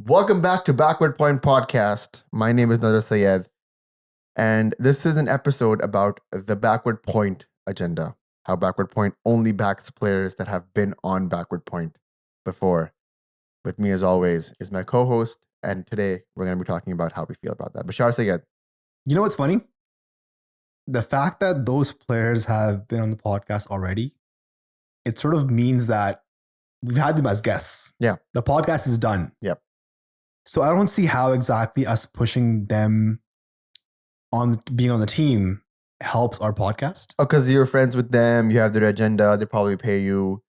Welcome back to Backward Point Podcast. My name is Nader Sayed, and this is an episode about the Backward Point agenda. How Backward Point only backs players that have been on Backward Point before. With me, as always, is my co-host, and today we're going to be talking about how we feel about that. Bashar Sayed. You know what's funny? The fact that those players have been on the podcast already, it sort of means that we've had them as guests. Yeah. The podcast is done. Yep. So I don't see how exactly us pushing them on being on the team helps our podcast. Oh, because you're friends with them, you have their agenda, they probably pay you.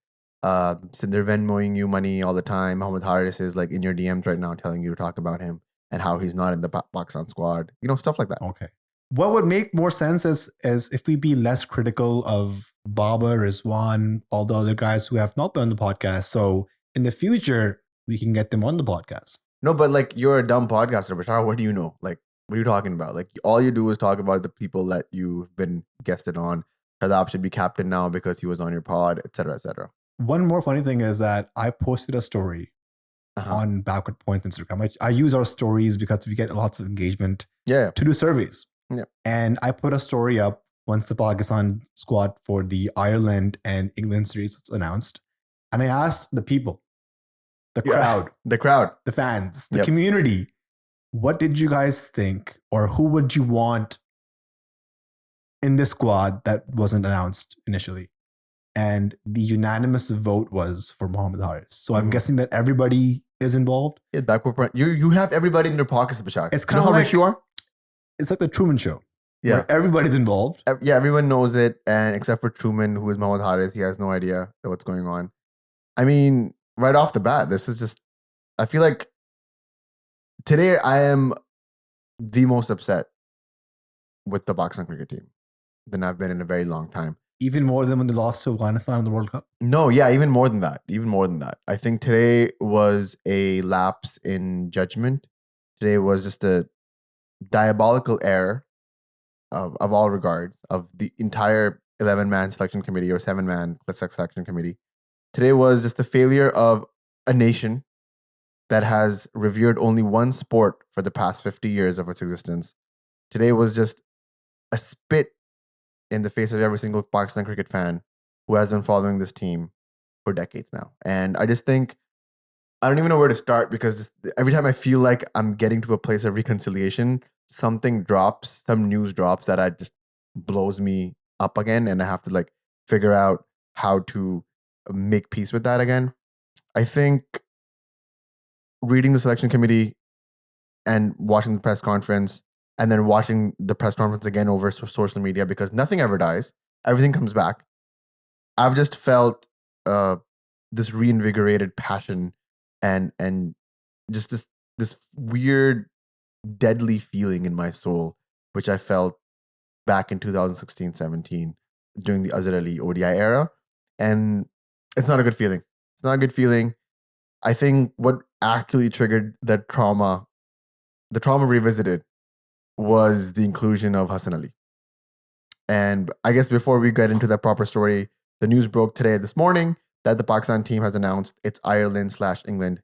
So they're Venmoing you money all the time. Mohammad Haris is like in your DMs right now telling you to talk about him and how he's not in the Pakistan squad. You know, stuff like that. Okay. What would make more sense is if we be less critical of Babar, Rizwan, all the other guys who have not been on the podcast. So in the future, we can get them on the podcast. No, but like you're a dumb podcaster, Bashar. What do you know? Like, what are you talking about? Like, all you do is talk about the people that you've been guested on. Shadab should be captain now because he was on your pod, etc., etc. One more funny thing is that I posted a story on Backward Point Instagram. I use our stories because we get lots of engagement to do surveys. Yeah. And I put a story up once the Pakistan squad for the Ireland and England series was announced. And I asked the people, the crowd, the fans, the community, what did you guys think, or who would you want in this squad that wasn't announced initially? And the unanimous vote was for Mohammad Haris. So I'm guessing that everybody is involved. Yeah, Backward Point. You have everybody in their pockets, Bashar. It's kind of how like, rich you are? It's like the Truman Show. Yeah. Where everybody's involved. Yeah, everyone knows it. And except for Truman, who is Mohammad Haris, he has no idea what's going on. I mean, right off the bat, this is just, I feel like today I am the most upset with the Pakistan cricket team than I've been in a very long time. Even more than when they lost to Afghanistan in the World Cup? No, yeah, even more than that. Even more than that. I think today was a lapse in judgment. Today was just a diabolical error of all regards of the entire 11-man selection committee or 7-man selection committee. Today was just the failure of a nation that has revered only one sport for the past 50 years of its existence. Today was just a spit in the face of every single Pakistan cricket fan who has been following this team for decades now. And I just think, I don't even know where to start because every time I feel like I'm getting to a place of reconciliation, something drops, some news drops that I just blows me up again. And I have to like figure out how to make peace with that again. I think reading the selection committee and watching the press conference and then watching the press conference again over social media, because nothing ever dies. Everything comes back. I've just felt this reinvigorated passion and just this weird, deadly feeling in my soul, which I felt back in 2016-17 during the Azhar Ali ODI era. And it's not a good feeling. It's not a good feeling. I think what actually triggered the trauma revisited, was the inclusion of Hassan Ali. And I guess before we get into that proper story, the news broke this morning, that the Pakistan team has announced its Ireland/England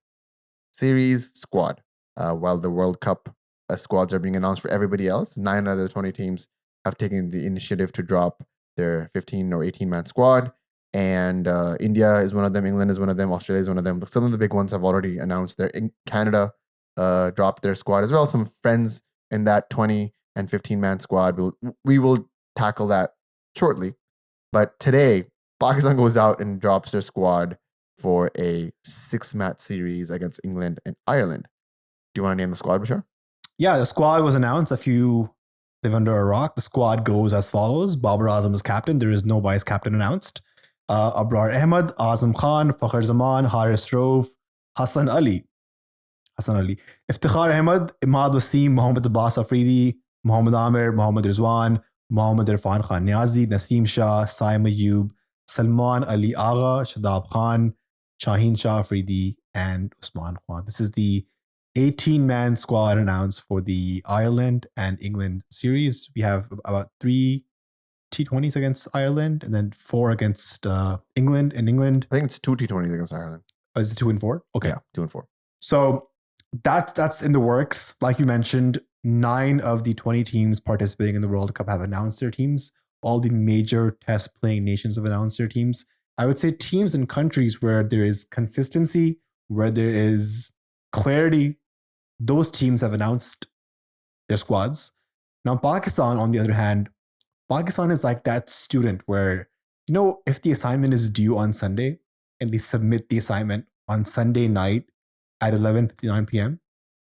series squad. While the World Cup squads are being announced for everybody else, 9 out of the 20 teams have taken the initiative to drop their 15 or 18-man squad. And India is one of them, England is one of them, Australia is one of them. But some of the big ones have already announced Canada dropped their squad as well. Some friends in that 20 and 15-man squad. We will tackle that shortly. But today, Pakistan goes out and drops their squad for a 6-match series against England and Ireland. Do you want to name the squad, Bashar? Yeah, the squad was announced. If you live under a rock, the squad goes as follows. Babar Azam is captain. There is no vice captain announced. Abrar Ahmed, Azam Khan, Fakhr Zaman, Haris Rove, Hassan Ali. Iftikhar Ahmed, Imad Wasim, Mohammad Abbas Afridi, Mohammad Amir, Mohammad Rizwan, Mohammad Irfan Khan Niazi, Naseem Shah, Saim Ayub, Salman Ali Agha, Shadab Khan, Shaheen Shah Afridi, and Usman Khan. This is the 18-man squad announced for the Ireland and England series. We have about 3 T20s against Ireland and then 4 against England. In England, I think it's 2 T20s against Ireland. is it 2 and 4? Okay. Yeah, 2 and 4. So That's in the works. Like you mentioned, 9 of the 20 teams participating in the World Cup have announced their teams. All the major test playing nations have announced their teams. I would say teams and countries where there is consistency, where there is clarity, those teams have announced their squads. Now, Pakistan, on the other hand, Pakistan is like that student where, if the assignment is due on Sunday and they submit the assignment on Sunday night at 11:59 p.m.,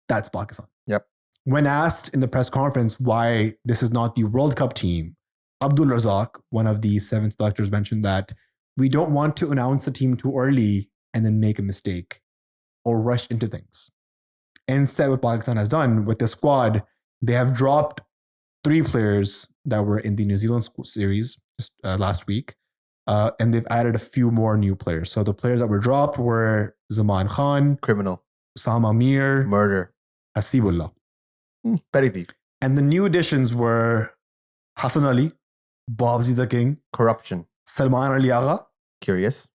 that's Pakistan. Yep. When asked in the press conference why this is not the World Cup team, Abdul Razak, one of the 7 selectors, mentioned that we don't want to announce the team too early and then make a mistake or rush into things. Instead, what Pakistan has done with the squad, they have dropped 3 players that were in the New Zealand series just last week, and they've added a few more new players. So the players that were dropped were Zaman Khan, criminal, Sam Amir, murder, Hasibullah, petty thief. And the new additions were Hassan Ali, Babzi the King, corruption, Salman Agha, curious,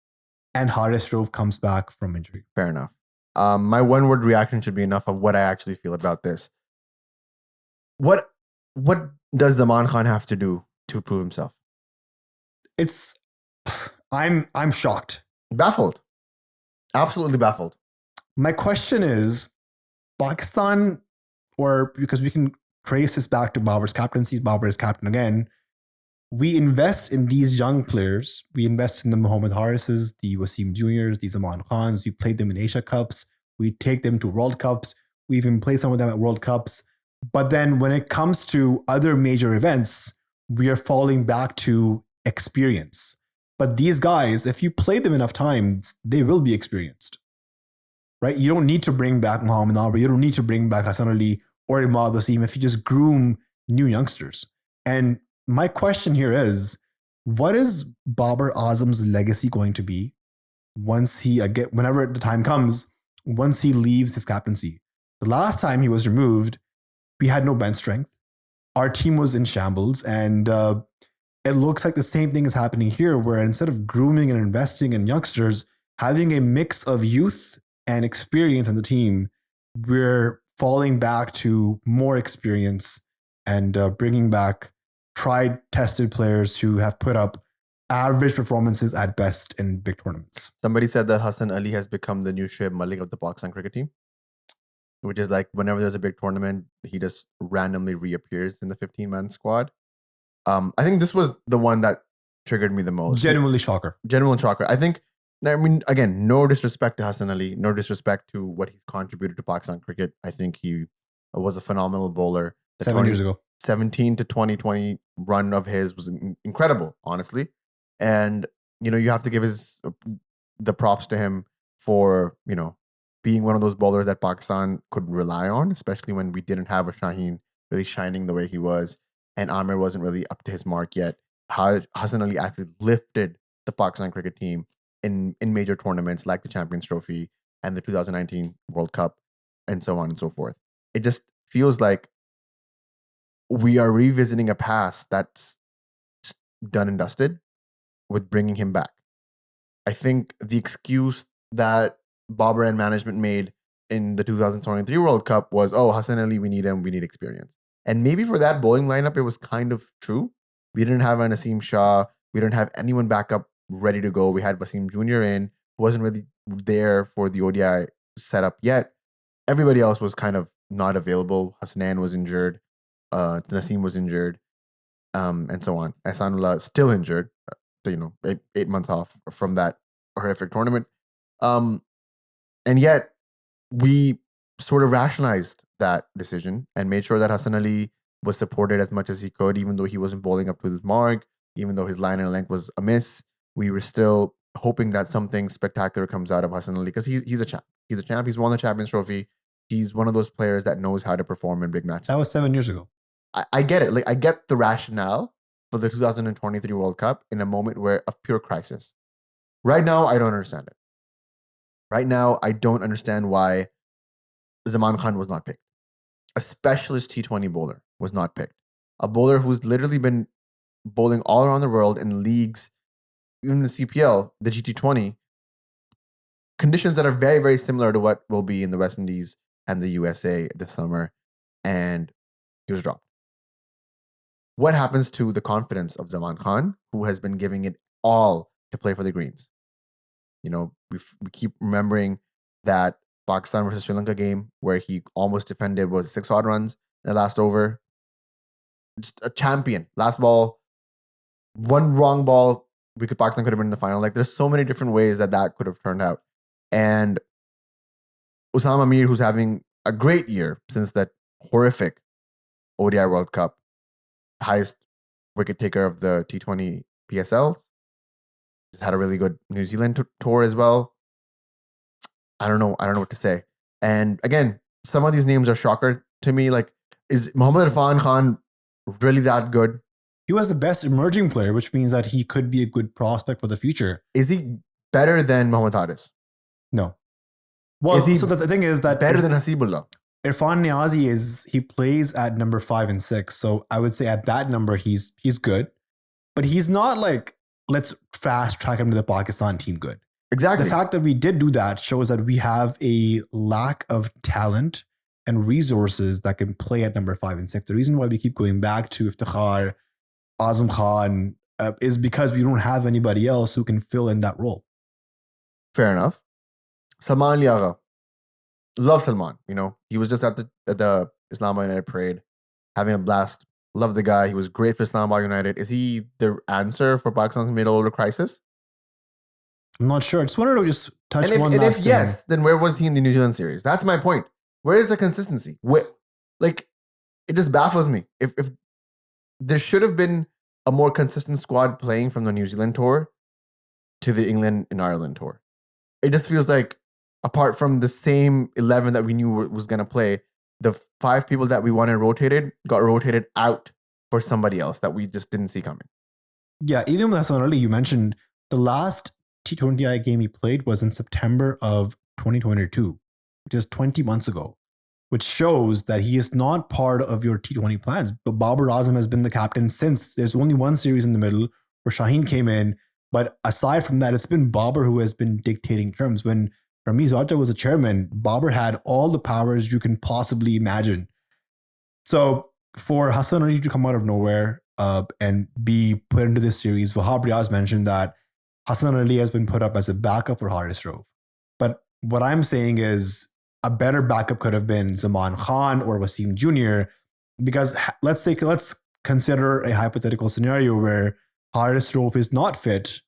and Haris Rove comes back from injury. Fair enough. My one-word reaction should be enough of what I actually feel about this. What does Zaman Khan have to do to prove himself? I'm shocked. Baffled. Absolutely baffled. My question is, Pakistan, or because we can trace this back to Babar's captaincy, Babar is captain again, we invest in these young players. We invest in the Muhammad Harises, the Wasim Juniors, the Zaman Khans. We played them in Asia Cups. We take them to World Cups. We even play some of them at World Cups. But then when it comes to other major events, we are falling back to experience. But these guys, if you play them enough times, they will be experienced. Right? You don't need to bring back Muhammad Ali. You don't need to bring back Hassan Ali or Imad Wasim if you just groom new youngsters. And my question here is, what is Babar Azam's legacy going to be whenever the time comes, once he leaves his captaincy? The last time he was removed, we had no bench strength. Our team was in shambles. And it looks like the same thing is happening here, where instead of grooming and investing in youngsters, having a mix of youth and experience in the team, we're falling back to more experience and bringing back tried, tested players who have put up average performances at best in big tournaments. Somebody said that Hassan Ali has become the new Shoaib Malik of the Pakistan cricket team, which is like whenever there's a big tournament, he just randomly reappears in the 15-man squad. I think this was the one that triggered me the most. Genuinely shocker. I think, again, no disrespect to Hassan Ali, no disrespect to what he's contributed to Pakistan cricket. I think he was a phenomenal bowler. 7 years ago. 17 to 2020 run of his was incredible, honestly. And, you have to give the props to him for, being one of those bowlers that Pakistan could rely on, especially when we didn't have a Shaheen really shining the way he was. And Amir wasn't really up to his mark yet. Hassan Ali actually lifted the Pakistan cricket team in major tournaments like the Champions Trophy and the 2019 World Cup and so on and so forth. It just feels like we are revisiting a past that's done and dusted with bringing him back. I think the excuse that Babar and management made in the 2023 World Cup was, Hassan Ali, we need him, we need experience. And maybe for that bowling lineup, it was kind of true. We didn't have an Asim Shah. We didn't have anyone back up ready to go. We had Wasim Jr. in, who wasn't really there for the ODI setup yet. Everybody else was kind of not available. Hassanan was injured. Naseem was injured, and so on. Ahsanullah still injured, 8 months off from that horrific tournament. And yet, we sort of rationalized that decision and made sure that Hassan Ali was supported as much as he could, even though he wasn't bowling up to his mark, even though his line and length was amiss. We were still hoping that something spectacular comes out of Hassan Ali because he's a champ. He's a champ. He's won the Champions Trophy. He's one of those players that knows how to perform in big matches. That was 7 years ago. I get it. I get the rationale for the 2023 World Cup in a moment of pure crisis. Right now, I don't understand it. Right now, I don't understand why Zaman Khan was not picked. A specialist T20 bowler was not picked. A bowler who's literally been bowling all around the world in leagues, even the CPL, the GT20, conditions that are very, very similar to what will be in the West Indies and the USA this summer, and he was dropped. What happens to the confidence of Salman Khan, who has been giving it all to play for the Greens? You know, we keep remembering that Pakistan versus Sri Lanka game where he almost defended was 6 odd runs in the last over. Just a champion. Last ball, one wrong ball, Pakistan could have been in the final. Like, there's so many different ways that could have turned out. And Usama Amir, who's having a great year since that horrific ODI World Cup, highest wicket taker of the T20 PSL, just had a really good New Zealand tour as well. I don't know what to say. And again, some of these names are shocker to me. Like, is Mohammad Irfan Khan really that good? He was the best emerging player, which means that he could be a good prospect for the future. Is he better than Mohammad Haris? No. Well, so the thing is that better than Hasibullah? Irfan Niazi he plays at number 5 and 6. So I would say at that number, he's good. But he's not like, let's fast track him to the Pakistan team good. Exactly. The fact that we did do that shows that we have a lack of talent and resources that can play at number 5 and 6. The reason why we keep going back to Iftikhar, Azam Khan, is because we don't have anybody else who can fill in that role. Fair enough. Salman Agha. Love Salman. You know, he was just at the Islamabad United parade, having a blast. Love the guy. He was great for Islamabad United. Is he the answer for Pakistan's middle order crisis? I'm not sure. I just wanted to just touch one last thing. And if yes, then where was he in the New Zealand series? That's my point. Where is the consistency? Like, it just baffles me. If there should have been a more consistent squad playing from the New Zealand tour to the England and Ireland tour. It just feels like, apart from the same 11 that we knew was going to play, the 5 people that we wanted rotated got rotated out for somebody else that we just didn't see coming. Yeah, even with Hassan Ali, you mentioned the last T20I game he played was in September of 2022, which is 20 months ago, which shows that he is not part of your T20 plans. But Babar Azam has been the captain since. There's only one series in the middle where Shaheen came in. But aside from that, it's been Babar who has been dictating terms. When Ramiz Atta was a chairman, Babar had all the powers you can possibly imagine. So for Hassan Ali to come out of nowhere and be put into this series, Wahab Riaz mentioned that Hassan Ali has been put up as a backup for Haris Rove. But what I'm saying is a better backup could have been Zaman Khan or Wasim Jr. Because let's consider a hypothetical scenario where Haris Rove is not fit.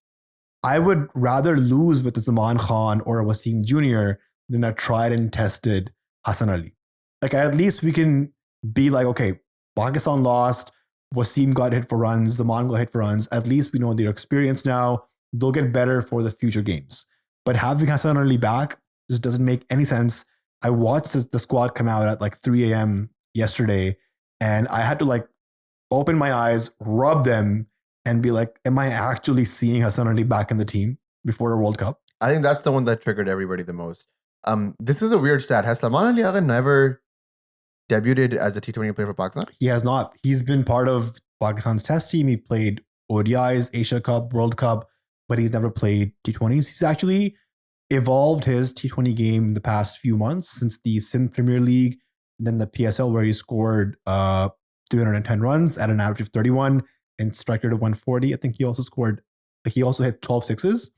I would rather lose with a Zaman Khan or a Wasim Jr. than a tried and tested Hassan Ali. Like, at least we can be like, okay, Pakistan lost, Wasim got hit for runs, Zaman got hit for runs. At least we know they're experienced now. They'll get better for the future games. But having Hassan Ali back just doesn't make any sense. I watched the squad come out at like 3 a.m. yesterday, and I had to like open my eyes, rub them, and be like, am I actually seeing Hassan Ali back in the team before a World Cup? I think that's the one that triggered everybody the most. This is a weird stat. Has Salman Ali Agha never debuted as a T20 player for Pakistan? He has not. He's been part of Pakistan's test team. He played ODIs, Asia Cup, World Cup, but he's never played T20s. He's actually evolved his T20 game in the past few months since the Sindh Premier League, and then the PSL where he scored 210 runs at an average of 31 and strike rate of 140. I think he also hit 12 sixes,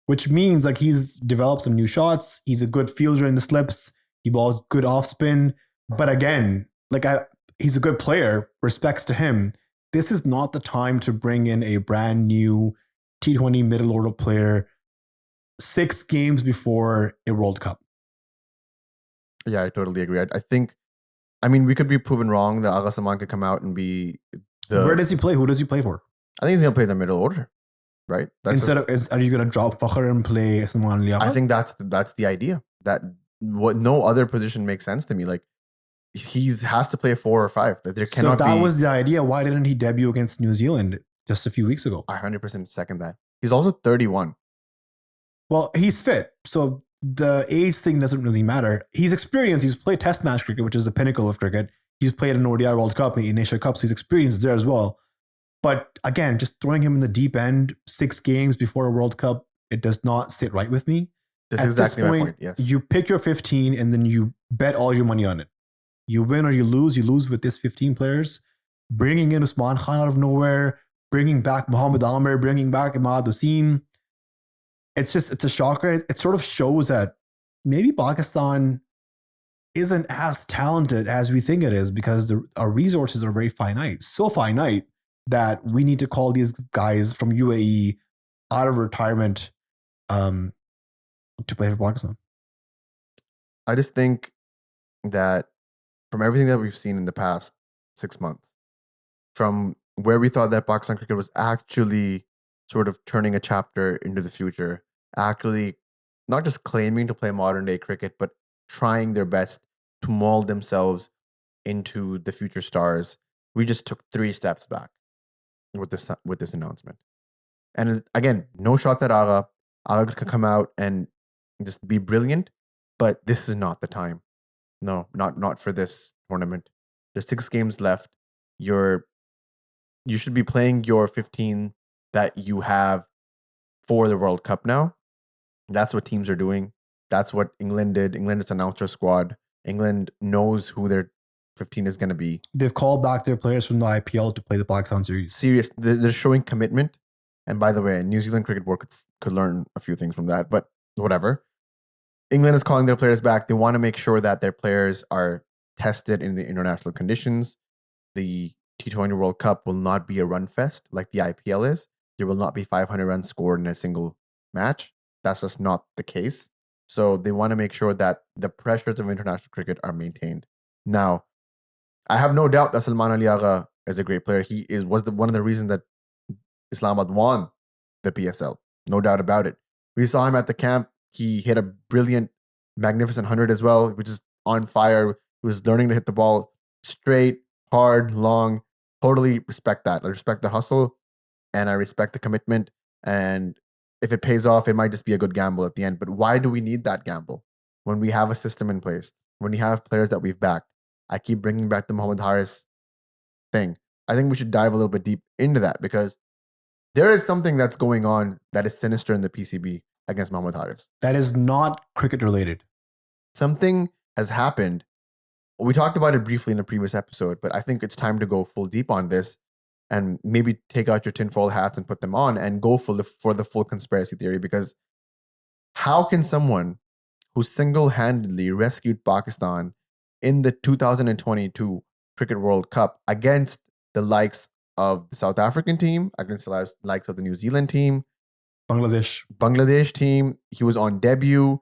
which means like he's developed some new shots. He's a good fielder in the slips. He balls good off spin. But again, he's a good player, respects to him. This is not the time to bring in a brand new T20 middle order player 6 games before a World Cup. Yeah, I totally agree. I mean, we could be proven wrong that Agha Salman could come out and be Where does he play? Who does he play for? I think he's going to play the middle order, right? Are you going to drop Fakhr and play Salman Ali Agha? I think that's the idea. That what no other position makes sense to me. Like, has to play 4 or 5. That there cannot be. So that was the idea. Why didn't he debut against New Zealand just a few weeks ago? I 100% second that. He's also 31. Well, he's fit. So the age thing doesn't really matter. He's experienced. He's played test match cricket, which is the pinnacle of cricket. He's played an ODI World Cup, in Asia Cup, so he's experienced there as well. But again, just throwing him in the deep end 6 games before a World Cup, it does not sit right with me. This is exactly my point. Yes. You pick your 15 and then you bet all your money on it. You win or you lose. You lose with this 15 players. Bringing in Usman Khan out of nowhere, bringing back Mohammad Amir, bringing back Imad Wasim. It's a shocker. It sort of shows that maybe Pakistan isn't as talented as we think it is, because our resources are very finite. So finite that we need to call these guys from UAE out of retirement to play for Pakistan. I just think that from everything that we've seen in the past 6 months, from where we thought that Pakistan cricket was actually sort of turning a chapter into the future, actually not just claiming to play modern day cricket, but trying their best to mold themselves into the future stars, we just took 3 steps back with this announcement. And again, no shot at Agha. Agha could come out and just be brilliant, but this is not the time. No, not for this tournament. There's 6 games left. You should be playing your 15 that you have for the World Cup now. That's what teams are doing. That's what England did. England has announced their squad. England knows who their 15 is going to be. They've called back their players from the IPL to play the Pakistan series. Serious. They're showing commitment. And by the way, New Zealand Cricket Board could learn a few things from that, but whatever. England is calling their players back. They want to make sure that their players are tested in the international conditions. The T20 World Cup will not be a run fest like the IPL is. There will not be 500 runs scored in a single match. That's just not the case. So they want to make sure that the pressures of international cricket are maintained. Now, I have no doubt that Salman Ali Agha is a great player. He was one of the reasons that Islamabad won the PSL. No doubt about it. We saw him at the camp. He hit a brilliant, magnificent 100 as well, which is on fire. He was learning to hit the ball straight, hard, long. Totally respect that. I respect the hustle and I respect the commitment. And if it pays off, it might just be a good gamble at the end. But why do we need that gamble when we have a system in place, when we have players that we've backed? I keep bringing back the Mohammad Haris thing. I think we should dive a little bit deep into that because there is something that's going on that is sinister in the PCB against Mohammad Haris. That is not cricket related. Something has happened. We talked about it briefly in a previous episode, but I think it's time to go full deep on this and maybe take out your tinfoil hats and put them on and go for the full conspiracy theory. Because how can someone who single-handedly rescued Pakistan in the 2022 Cricket World Cup against the likes of the South African team, against the likes of the New Zealand team, Bangladesh team, he was on debut,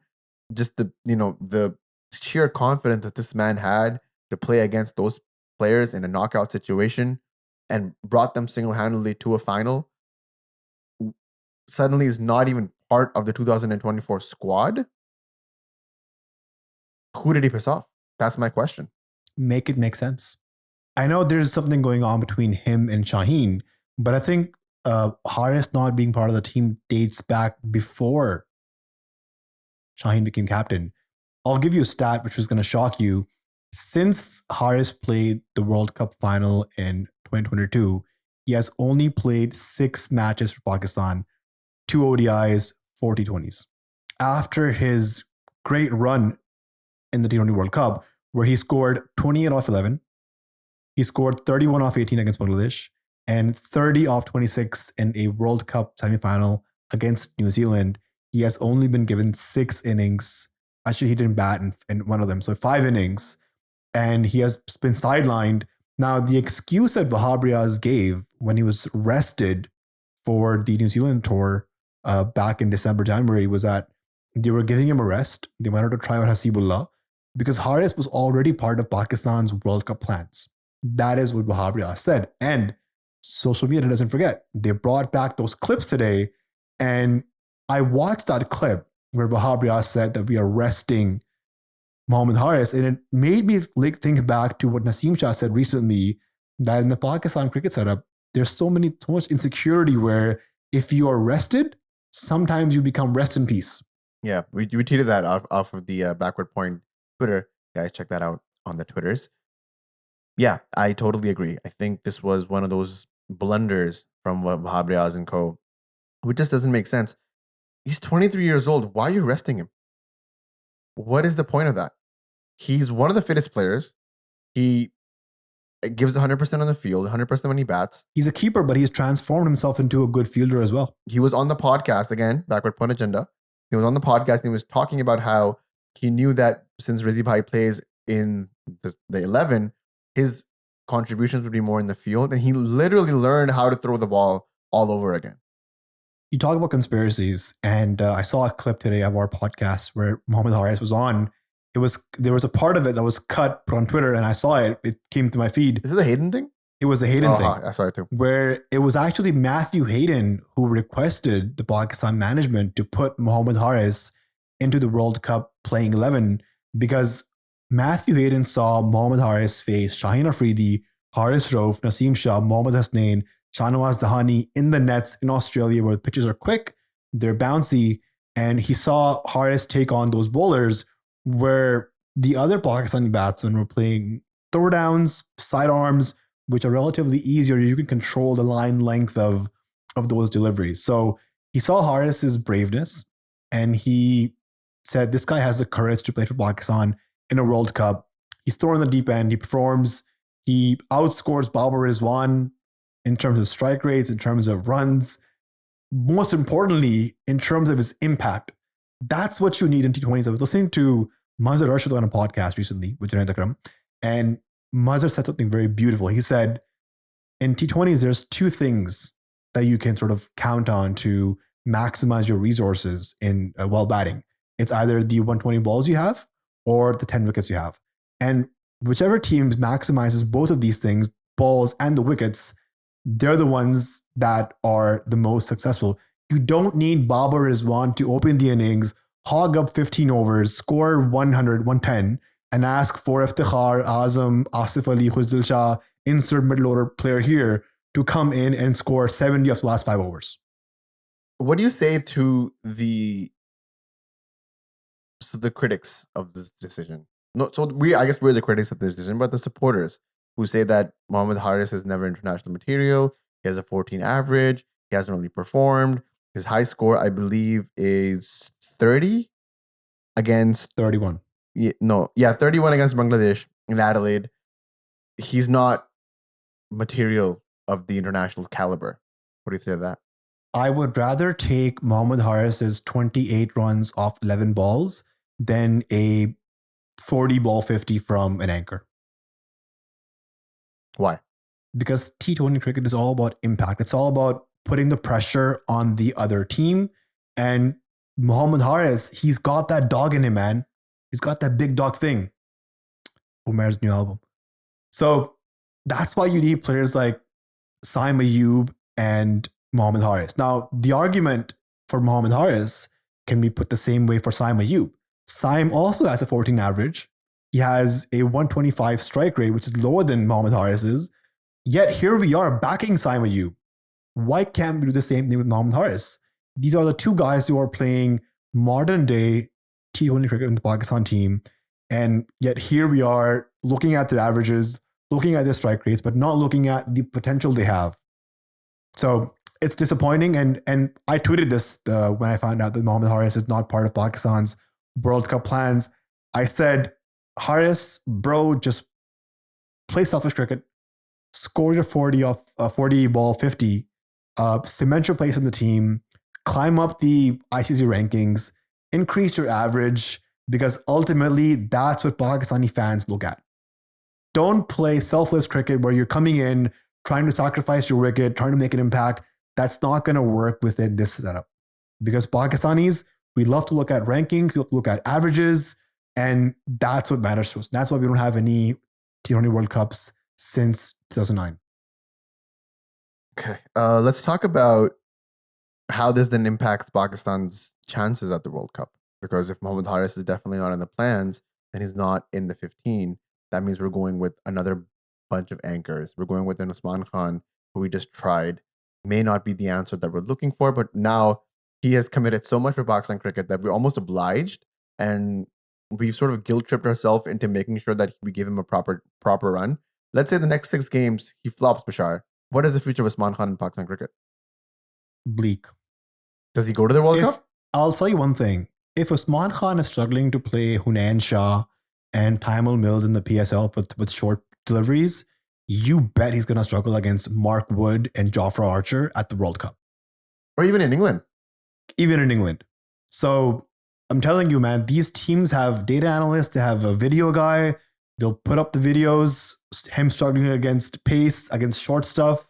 just the sheer confidence that this man had to play against those players in a knockout situation and brought them single-handedly to a final, suddenly is not even part of the 2024 squad? Who did he piss off? That's my question. Make it make sense. I know there's something going on between him and Shaheen, but I think Haris not being part of the team dates back before Shaheen became captain. I'll give you a stat which was going to shock you. Since Haris played the World Cup final in 2022, he has only played 6 matches for Pakistan, 2 ODIs, 4 T20s. After his great run in the T20 World Cup, where he scored 28 off 11, he scored 31 off 18 against Bangladesh, and 30 off 26 in a World Cup semifinal against New Zealand. He has only been given 6 innings. Actually, he didn't bat in one of them, so 5 innings. And he has been sidelined. Now, the excuse that Babar Azam gave when he was rested for the New Zealand tour back in December, January, was that they were giving him a rest. They wanted to try out Hasibullah because Haris was already part of Pakistan's World Cup plans. That is what Babar Azam said. And social media doesn't forget. They brought back those clips today. And I watched that clip where Babar Azam said that we are resting Mohammad Haris, and it made me think back to what Naseem Shah said recently, that in the Pakistan cricket setup, there's so much insecurity where if you are rested, sometimes you become rest in peace. Yeah, we tweeted that off of the Backward Point Twitter. Guys, check that out on the Twitters. Yeah, I totally agree. I think this was one of those blunders from Babar Azam and co, which just doesn't make sense. He's 23 years old. Why are you resting him? What is the point of that? He's one of the fittest players. He gives 100% on the field, 100% when he bats. He's a keeper, but he's transformed himself into a good fielder as well. He was on the podcast, again, backward point agenda. He was on the podcast and he was talking about how he knew that since Rizzi Bhai plays in the 11, his contributions would be more in the field. And he literally learned how to throw the ball all over again. You talk about conspiracies, and I saw a clip today of our podcast where Mohammad Haris was on. There was a part of it that was cut, put on Twitter, and I saw it. It came to my feed. Is it the Hayden thing? It was a Hayden thing. I saw it too. Where it was actually Matthew Hayden who requested the Pakistan management to put Mohammad Haris into the World Cup playing 11 because Matthew Hayden saw Mohammad Haris face Shaheen Afridi, Haris Rauf, Naseem Shah, Mohammad Hasnain, Shahnawaz Dahani in the nets in Australia where the pitches are quick, they're bouncy, and he saw Haris take on those bowlers where the other Pakistani batsmen were playing throwdowns, sidearms, which are relatively easier. You can control the line length of those deliveries. So he saw Haris's braveness and he said, this guy has the courage to play for Pakistan in a World Cup. He's thrown in the deep end. He performs. He outscores Babar Azam in terms of strike rates, in terms of runs. Most importantly, in terms of his impact. That's what you need in T20s. I was listening to Mazhar Rashid on a podcast recently with Junaid Akram, and Mazhar said something very beautiful. He said, in T20s, there's two things that you can sort of count on to maximize your resources in while batting. It's either the 120 balls you have or the 10 wickets you have. And whichever team maximizes both of these things, balls and the wickets, they're the ones that are the most successful. You don't need Babar Azam to open the innings, hog up 15 overs, score 100, 110, and ask for Iftikhar, Azam, Asif Ali, Khuzdil Shah, insert middle order player here to come in and score 70 of the last 5 overs. What do you say to the critics of this decision? No, so I guess we're the critics of this decision, but the supporters who say that Mohammad Haris is never international material. He has a 14 average. He hasn't really performed. His high score, I believe, is 30 against 31. 31 against Bangladesh in Adelaide. He's not material of the international caliber. What do you say of that? I would rather take Mohammad Haris's 28 runs off 11 balls than a 40 ball 50 from an anchor. Why? Because T20 cricket is all about impact. It's all about putting the pressure on the other team. And Mohammad Haris, he's got that dog in him, man. He's got that big dog thing. Umair's new album. So that's why you need players like Saim Ayub and Mohammad Haris. Now, the argument for Mohammad Haris can be put the same way for Saim Ayub. Saim also has a 14 average. He has a 125 strike rate, which is lower than Mohammad Haris's. Yet here we are backing Saim Ayub. Why can't we do the same thing with Mohammad Haris? These are the two guys who are playing modern day T20 cricket in the Pakistan team. And yet here we are looking at their averages, looking at their strike rates, but not looking at the potential they have. So it's disappointing. And I tweeted this when I found out that Mohammad Haris is not part of Pakistan's World Cup plans. I said, Haris, bro, just play selfish cricket, score your 40 off a 40 ball 50, cement your place in the team, climb up the ICC rankings, increase your average, because ultimately that's what Pakistani fans look at. Don't play selfless cricket where you're coming in, trying to sacrifice your wicket, trying to make an impact. That's not going to work within this setup. Because Pakistanis, we love to look at rankings, we love to look at averages, and that's what matters to us. That's why we don't have any T20 World Cups since 2009. Okay, let's talk about how this then impacts Pakistan's chances at the World Cup. Because if Mohammad Haris is definitely not in the plans and he's not in the 15, that means we're going with another bunch of anchors. We're going with an Usman Khan, who we just tried. May not be the answer that we're looking for, but now he has committed so much for Pakistan cricket that we're almost obliged, and we've sort of guilt-tripped ourselves into making sure that we give him a proper run. Let's say the next 6 games, he flops, Bashar. What is the future of Usman Khan in Pakistan cricket? Bleak. Does he go to the World Cup? I'll tell you one thing. if Usman Khan is struggling to play Hunain Shah and Taimul Mills in the PSL with short deliveries, you bet he's going to struggle against Mark Wood and Jofra Archer at the World Cup. Or even in England. Even in England. So I'm telling you, man, these teams have data analysts, they have a video guy, they'll put up the videos, him struggling against pace, against short stuff.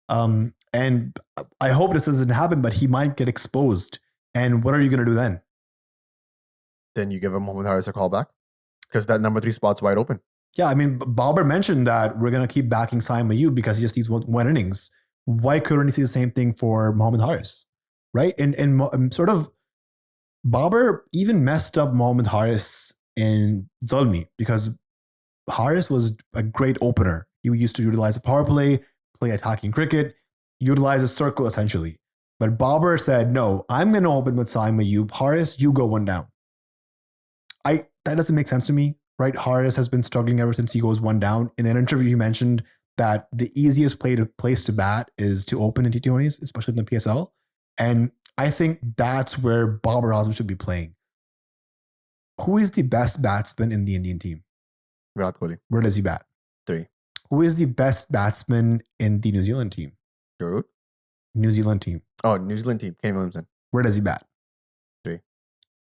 And I hope this doesn't happen, but he might get exposed. And what are you going to do then? Then you give him Mohammad Haris a call back because that number 3 spot's wide open. Yeah, I mean, Babar mentioned that we're going to keep backing Saim Ayub because he just needs one innings. Why couldn't he see the same thing for Mohammad Haris? Right? And sort of Babar even messed up Mohammad Haris in Zulmi because Haris was a great opener. He used to utilize a power play attacking cricket, utilize a circle essentially. But Babar said, no, I'm going to open with Saim Ayub. Haris, you go one down. That doesn't make sense to me, right? Haris has been struggling ever since he goes one down. In an interview, he mentioned that the easiest place to bat is to open in T20s, especially in the PSL. And I think that's where Babar Azam should be playing. Who is the best batsman in the Indian team? Virat Kohli. Where does he bat? 3. Who is the best batsman in the New Zealand team? Joe Root. New Zealand team. Oh, New Zealand team. Kane Williamson. Where does he bat? 3.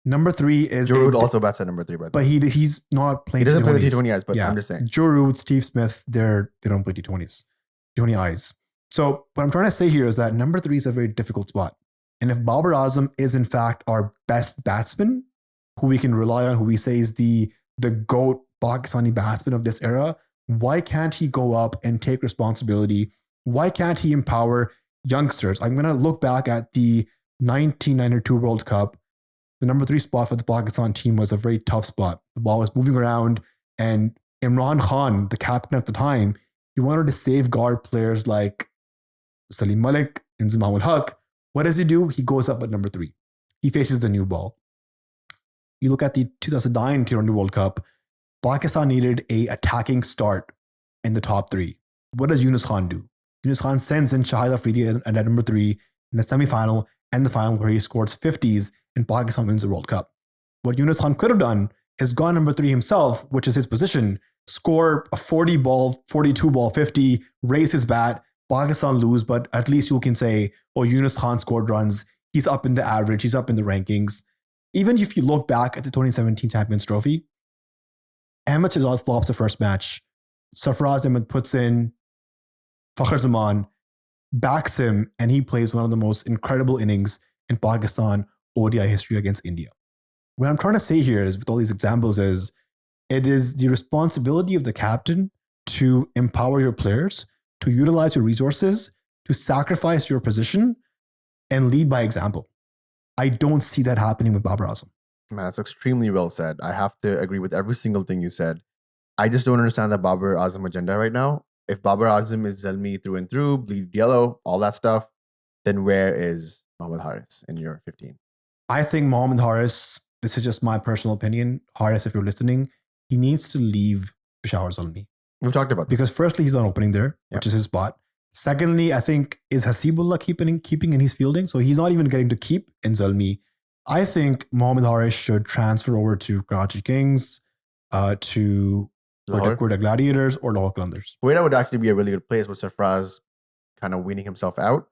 Number 3 is Joe Root also bats at number 3, by the way. But he's not playing. He doesn't play the T20s. T20 eyes, but I'm just saying. Joe Root, Steve Smith, they don't play T20s. T20 eyes. So what I'm trying to say here is that number 3 is a very difficult spot. And if Babar Azam is in fact our best batsman, who we can rely on, who we say is the GOAT Pakistani batsman of this era, why can't he go up and take responsibility? Why can't he empower youngsters? I'm going to look back at the 1992 World Cup. The number 3 spot for the Pakistan team was a very tough spot. The ball was moving around, and Imran Khan, the captain at the time, he wanted to safeguard players like Salim Malik and Inzamam ul Haq. What does he do? He goes up at number 3. He faces the new ball. You look at the 2009 T20 World Cup, Pakistan needed a attacking start in the top 3. What does Yunus Khan do? Yunus Khan sends in Shahid Afridi at number 3 in the semi-final and the final where he scores 50s and Pakistan wins the World Cup. What Yunus Khan could have done is gone number 3 himself, which is his position, score a 42 ball 50, raise his bat, Pakistan lose, but at least you can say, oh, Yunus Khan scored runs. He's up in the average. He's up in the rankings. Even if you look back at the 2017 Champions Trophy, Ahmed Shahzad flops the first match. Sarfaraz Ahmed puts in Fakhar Zaman, backs him, and he plays one of the most incredible innings in Pakistan ODI history against India. What I'm trying to say here is, with all these examples, is it is the responsibility of the captain to empower your players, to utilize your resources, to sacrifice your position, and lead by example. I don't see that happening with Babar Azam. Man, that's extremely well said. I have to agree with every single thing you said. I just don't understand that Babar Azam agenda right now. If Babar Azam is Zalmi through and through, bleed yellow, all that stuff, then where is Mohammad Haris in your 15? I think Mohammad Haris, this is just my personal opinion, Haris, if you're listening, he needs to leave Peshawar Zalmi. We've talked about that. Because firstly, he's not opening there, which is his spot. Secondly, I think, is Hasibullah keeping in his fielding? So he's not even getting to keep in Zalmi. I think Mohammad Haris should transfer over to Karachi Kings, to Quetta Gladiators or Lahore Qalandars. Quetta would actually be a really good place with Sarfraz kind of weaning himself out.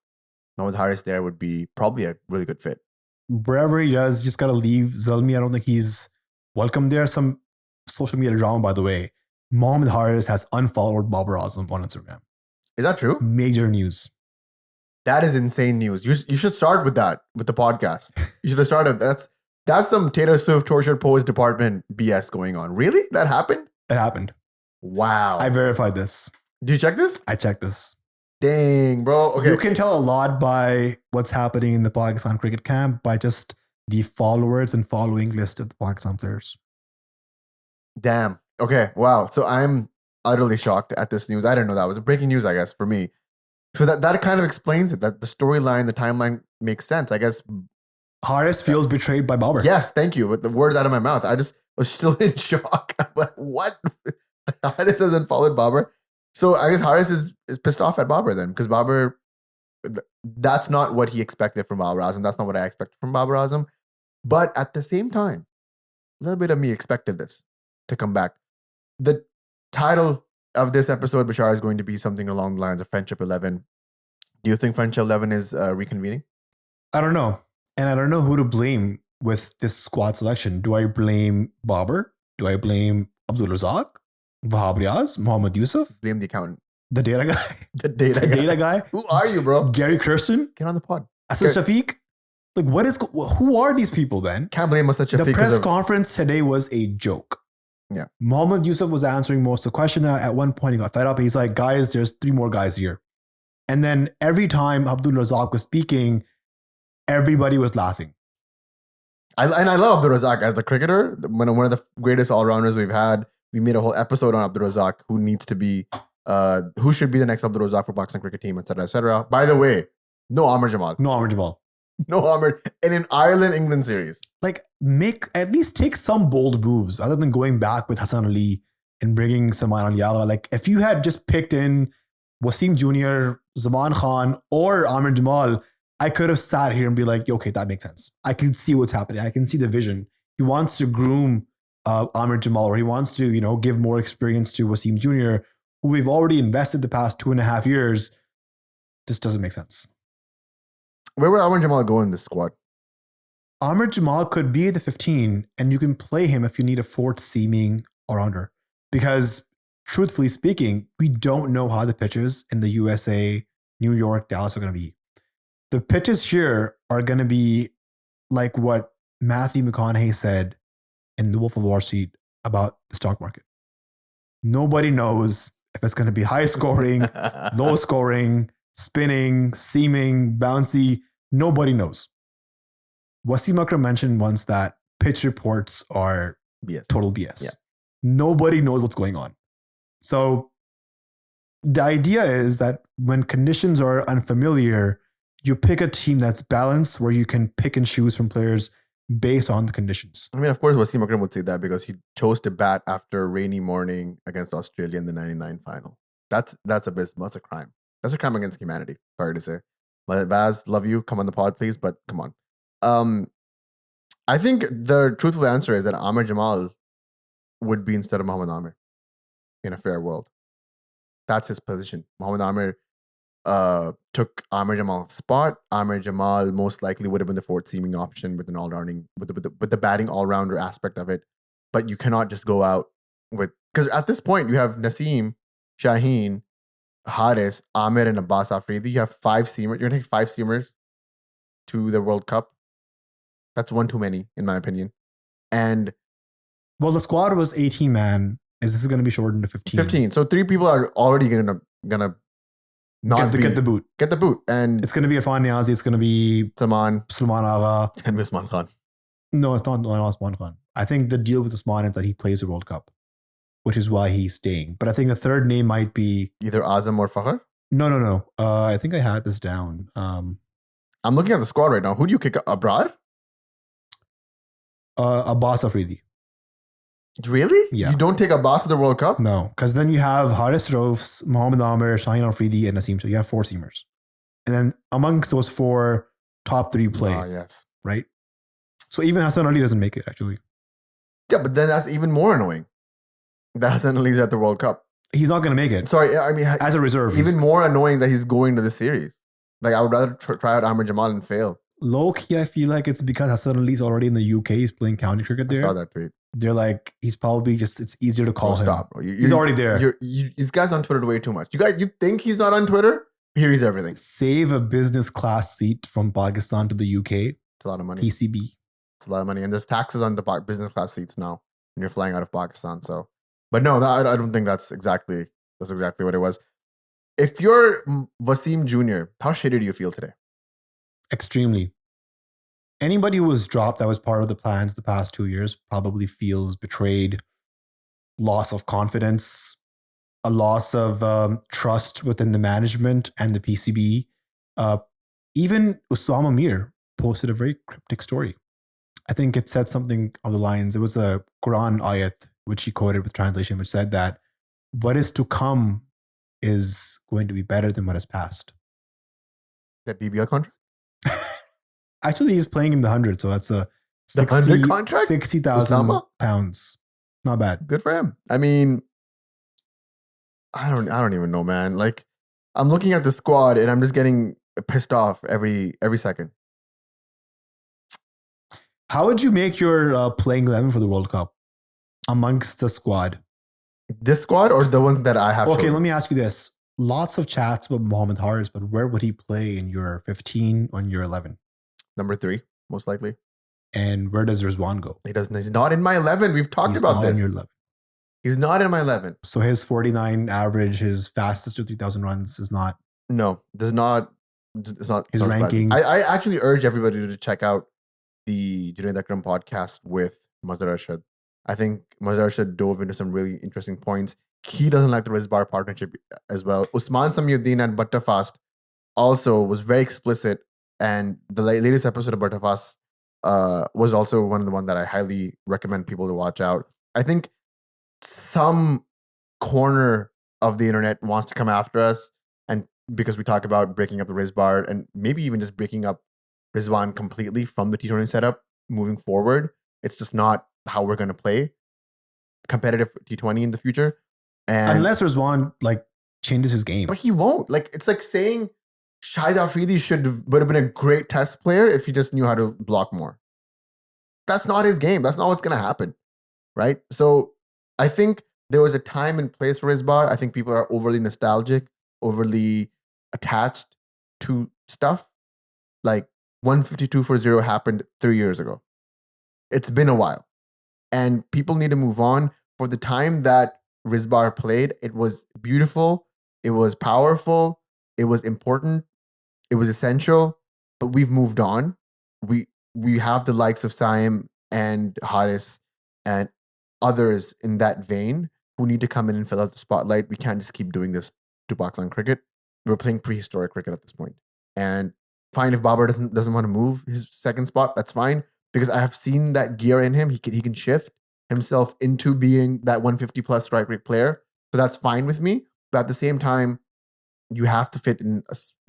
Mohammad Haris there would be probably a really good fit. Wherever he does, just got to leave Zalmi. I don't think he's welcome there. Some social media drama, by the way. Mohammad Haris has unfollowed Babar Azam on Instagram. Is that true? Major news. That is insane news. You should start with that, with the podcast. You should have started. That's some Taylor Swift tortured poets department BS going on. Really? That happened? It happened. Wow. I verified this. Did you check this? I checked this. Dang, bro. Okay. You can tell a lot by what's happening in the Pakistan cricket camp by just the followers and following list of the Pakistan players. Damn. Okay. Wow. So I'm utterly shocked at this news. I didn't know that. It was breaking news, I guess, for me. So that kind of explains it, that the storyline, the timeline makes sense. I guess Haris feels betrayed by Babar. Yes, thank you. With the words out of my mouth, I just was still in shock. I'm like, what? Haris hasn't followed Babar. So I guess Haris is pissed off at Babar then, because Babar, that's not what he expected from Babar Azam. That's not what I expected from Babar Azam. But at the same time, a little bit of me expected this to come back. The title of this episode, Bashar, is going to be something along the lines of Friendship 11. Do you think Friendship 11 is reconvening? I don't know. And I don't know who to blame with this squad selection. Do I blame Babar? Do I blame Abdul Razak? Babar Azam? Mohammad Yusuf? Blame the accountant. The data guy? The data guy? Who are you, bro? Gary Kirsten? Get on the pod. Asad Shafiq? Like, who are these people, man? Can't blame Asad Shafiq. The press conference today was a joke. Yeah. Mohammad Yusuf was answering most of the question. At one point, he got fed up. He's like, guys, there's 3 more guys here. And then every time Abdul Razak was speaking, everybody was laughing. I love Abdul Razak as the cricketer. One of the greatest all-rounders we've had. We made a whole episode on Abdul Razak, who needs to be, who should be the next Abdul Razak for Pakistan cricket team, etc., etc. By the way, no Amar Jamal. No Amar in an Ireland-England series. Like, at least take some bold moves rather than going back with Hassan Ali and bringing Salman Agha. Like, if you had just picked in Wasim Jr., Zaman Khan, or Amir Jamal, I could have sat here and be like, okay, that makes sense. I can see what's happening. I can see the vision. He wants to groom Amir Jamal, or he wants to, give more experience to Wasim Jr., who we've already invested the past 2.5 years. This doesn't make sense. Where would Amir Jamal go in this squad? Amir Jamal could be the 15, and you can play him if you need a fourth seaming all-rounder. Because truthfully speaking, we don't know how the pitches in the USA, New York, Dallas are going to be. The pitches here are going to be like what Matthew McConaughey said in The Wolf of Wall Street about the stock market. Nobody knows if it's going to be high scoring, low scoring, spinning, seaming, bouncy. Nobody knows. Wasim Akram mentioned once that pitch reports are total BS. Yeah. Nobody knows what's going on. So the idea is that when conditions are unfamiliar, you pick a team that's balanced where you can pick and choose from players based on the conditions. I mean, of course, Wasim Akram would say that because he chose to bat after a rainy morning against Australia in the 99 final. That's abysmal. That's a crime. That's a crime against humanity. Sorry to say. Baz, love you. Come on the pod, please. But come on. I think the truthful answer is that Amir Jamal would be instead of Muhammad Amir in a fair world. That's his position. Muhammad Amir took Amir Jamal's spot. Amir Jamal most likely would have been the fourth seaming option with an all-rounding, with the batting all-rounder aspect of it. But you cannot just go out with, because at this point you have Naseem, Shaheen, Haris, Amir, and Abbas Afridi. You have 5 seamers. You're going to take 5 seamers to the World Cup. That's one too many, in my opinion. And well, the squad was 18 man. Is this going to be shortened to 15? 15. So 3 people are already gonna not get the boot. Get the boot. And it's going to be Irfan Niazi. It's going to be Salman Agha. It's going to be Usman Khan. No, it's not Usman Khan. I think the deal with Usman is that he plays the World Cup, which is why he's staying. But I think the third name might be either Azam or Fakhr. No. I think I had this down. I'm looking at the squad right now. Who do you kick abroad? Abbas Afridi. Really? Yeah. You don't take Abbas to the World Cup? No, because then you have Haris Raufs, Mohammad Amir, Shaheen Afridi, and Naseem. So you have 4 seamers. And then amongst those 4, top 3 play. Yes. Right? So even Hassan Ali doesn't make it, actually. Yeah, but then that's even more annoying. That Hassan Ali's at the World Cup. He's not going to make it. Sorry, I mean... As a reserve. Even more annoying that he's going to the series. Like, I would rather try out Amir Jamal and fail. Low-key, I feel like it's because Hassan Ali's already in the UK. He's playing county cricket there. I saw that tweet. They're like, he's probably just, it's easier to call him. Stop, bro. He's already there. This guy's on Twitter way too much. You think he's not on Twitter? Here he's everything. Save a business class seat from Pakistan to the UK. It's a lot of money. PCB. It's a lot of money. And there's taxes on the business class seats now when you're flying out of Pakistan. So, but no, I don't think that's exactly what it was. If you're Wasim Jr., how shitty do you feel today? Extremely. Anybody who was dropped that was part of the plans the past 2 years probably feels betrayed, loss of confidence, a loss of trust within the management and the PCB. Even Usama Mir posted a very cryptic story. I think it said something on the lines. It was a Quran ayat, which he quoted with translation, which said that what is to come is going to be better than what has passed. That BBL contract? Actually, he's playing in the 100, so that's a The 100 contract? 60,000 pounds. Not bad. Good for him. I mean, I don't even know, man. Like, I'm looking at the squad and I'm just getting pissed off every second. How would you make your playing 11 for the World Cup amongst the squad? This squad or the ones that I have? Okay, let me ask you this. Lots of chats about Mohamed Haris, but where would he play in your 15 or in your 11? Number 3, most likely. And where does Rizwan go? He doesn't. He's not in my 11. We've talked about this. In your 11. He's not in my 11. So his 49 average, his fastest to 3,000 runs is not. No, does not. It's not his rankings. I actually urge everybody to check out the Junaid Akram podcast with Mazhar Arshad. I think Mazhar Arshad dove into some really interesting points. He doesn't like the Rizbar partnership as well. Usman Samiuddin and Buttafast also was very explicit, and the latest episode of Buttafast was also one of the ones that I highly recommend people to watch out. I think some corner of the internet wants to come after us, and because we talk about breaking up the Rizbar and maybe even just breaking up Rizwan completely from the T20 setup moving forward, it's just not how we're going to play competitive T20 in the future. And unless Rizwan like changes his game, but he won't. Like, it's like saying Shahid Afridi would have been a great test player if he just knew how to block more. That's not his game. That's not what's going to happen, right? So I think there was a time and place for Rizbar. I think people are overly nostalgic, overly attached to stuff. Like 152-0 happened 3 years ago. It's been a while. And people need to move on. For the time that Rizbar played, it was beautiful. It was powerful. It was important. It was essential. But we've moved on. We have the likes of Saim and Haris and others in that vein who need to come in and fill out the spotlight. We can't just keep doing this to Pakistan cricket. We're playing prehistoric cricket at this point. And fine, if Babar doesn't want to move his second spot, that's fine. Because I have seen that gear in him. He can shift himself into being that 150 plus strike rate player. So that's fine with me. But at the same time, you have to fit in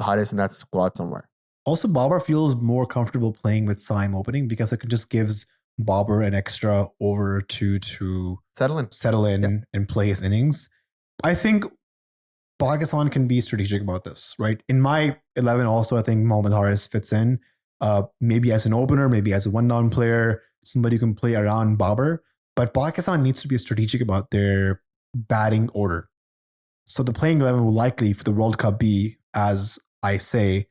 Haris in that squad somewhere. Also, Babar feels more comfortable playing with Saim opening because it just gives Babar an extra over or two to settle in and play his innings. I think Pakistan can be strategic about this, right? In my 11 also, I think Mohamed Haris fits in. Maybe as an opener, maybe as a one-down player, somebody who can play around Babar. But Pakistan needs to be strategic about their batting order. So the playing 11 will likely for the World Cup be, as I say,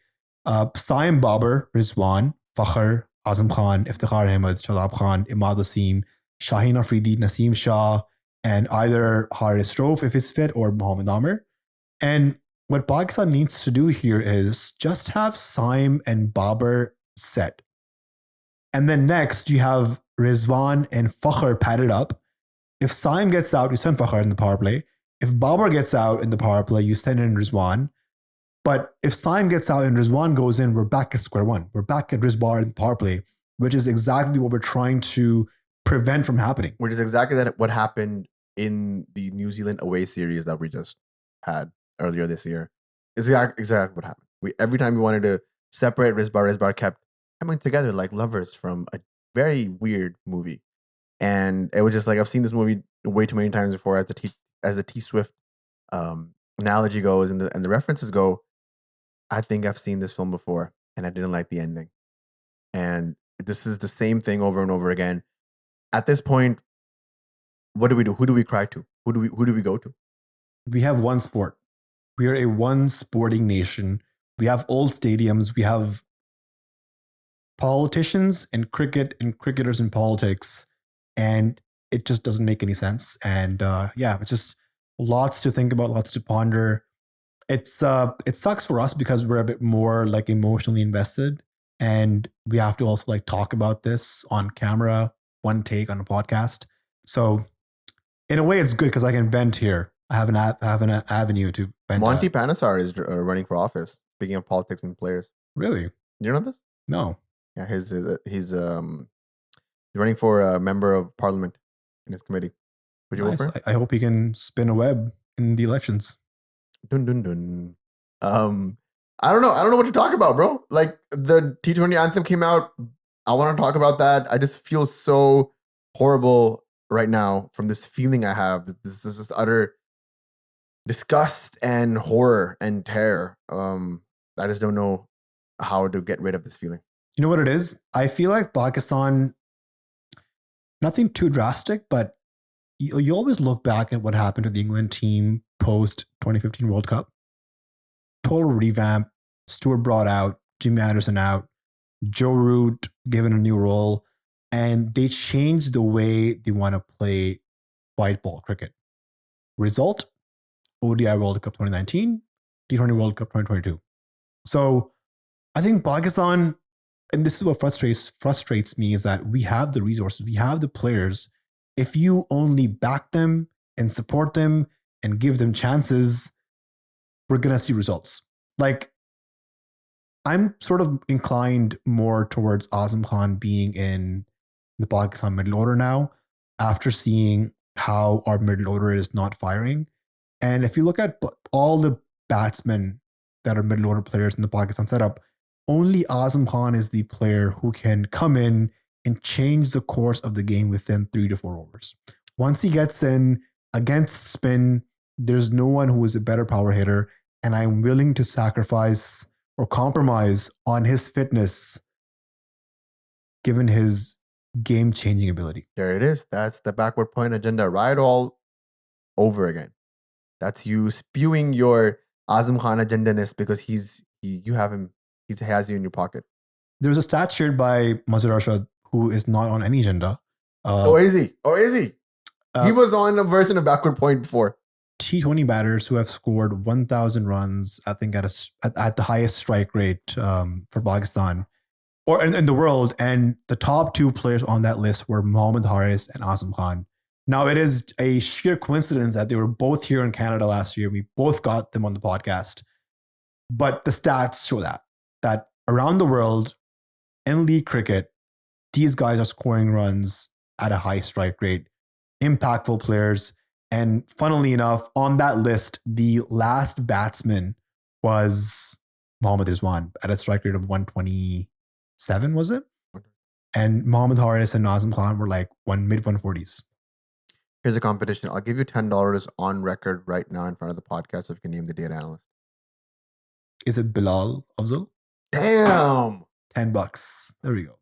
Saim, Babar, Rizwan, Fakhr, Azam Khan, Iftikhar Ahmed, Shadab Khan, Imad Wasim, Shaheen Afridi, Naseem Shah, and either Haris Rauf if he's fit or Mohammad Amir. And what Pakistan needs to do here is just have Saim and Babar set. And then next you have Rizwan and Fakhr padded up. If Saim gets out, you send Fakhr in the power play. If Babar gets out in the power play, you send in Rizwan. But if Saim gets out and Rizwan goes in, we're back at square one. We're back at Rizbar in the power play, which is exactly what we're trying to prevent from happening. Which is exactly what happened in the New Zealand away series that we just had earlier this year. It's exactly what happened. Every time we wanted to separate Rizbar kept coming together like lovers from a very weird movie. And it was just like, I've seen this movie way too many times before, as the T-Swift analogy goes and the references go. I think I've seen this film before and I didn't like the ending. And this is the same thing over and over again. At this point, what do we do? Who do we cry to? Who do we go to? We have one sport. We are a one sporting nation. We have old stadiums. We have politicians and cricket and cricketers in politics. And it just doesn't make any sense. And it's just lots to think about, lots to ponder. It sucks for us because we're a bit more like emotionally invested, and we have to also like talk about this on camera, one take on a podcast. So in a way, it's good because I can vent here. I have an avenue to vent. Monty Panesar is running for office. Speaking of politics and players, really? You know this? No. Yeah, he's running for a member of parliament in his committee. Would you Nice. vote for him? I hope he can spin a web in the elections. Dun dun dun. I don't know what to talk about, bro. Like, the T20 Anthem came out. I want to talk about that. I just feel so horrible right now from this feeling I have. This is just utter disgust and horror and terror. I just don't know how to get rid of this feeling. You know what it is? I feel like Pakistan, nothing too drastic, but you always look back at what happened to the England team post 2015 World Cup. Total revamp. Stuart brought out, Jimmy Anderson out, Joe Root given a new role, and they changed the way they want to play white ball cricket. Result, ODI World Cup 2019, T20 World Cup 2022. So I think Pakistan, and this is what frustrates me, is that we have the resources, we have the players. If you only back them and support them and give them chances, we're going to see results. Like, I'm sort of inclined more towards Azam Khan being in the Pakistan middle order now, after seeing how our middle order is not firing. And if you look at all the batsmen that are middle order players in the Pakistan setup, only Azam Khan is the player who can come in and change the course of the game within 3 to 4 overs. Once he gets in against spin, there's no one who is a better power hitter, and I'm willing to sacrifice or compromise on his fitness given his game-changing ability. There it is. That's the backward point agenda right all over again. That's you spewing your Azam Khan agenda-ness because he has you in your pocket. There's a stat shared by Mazhar Arshad, who is not on any agenda. Or is he? He was on a version of backward point before. T20 batters who have scored 1,000 runs, I think at the highest strike rate for Pakistan or in the world. And the top 2 players on that list were Mohammad Haris and Azam Khan. Now, it is a sheer coincidence that they were both here in Canada last year. We both got them on the podcast. But the stats show that around the world, in league cricket, these guys are scoring runs at a high strike rate, impactful players. And funnily enough, on that list, the last batsman was Mohammad Rizwan at a strike rate of 127, was it? And Mohammad Haris and Azam Khan were like mid 140s. Here's a competition. I'll give you $10 on record right now in front of the podcast if you can name the data analyst. Is it Bilal Afzal? Damn. $10. There we go.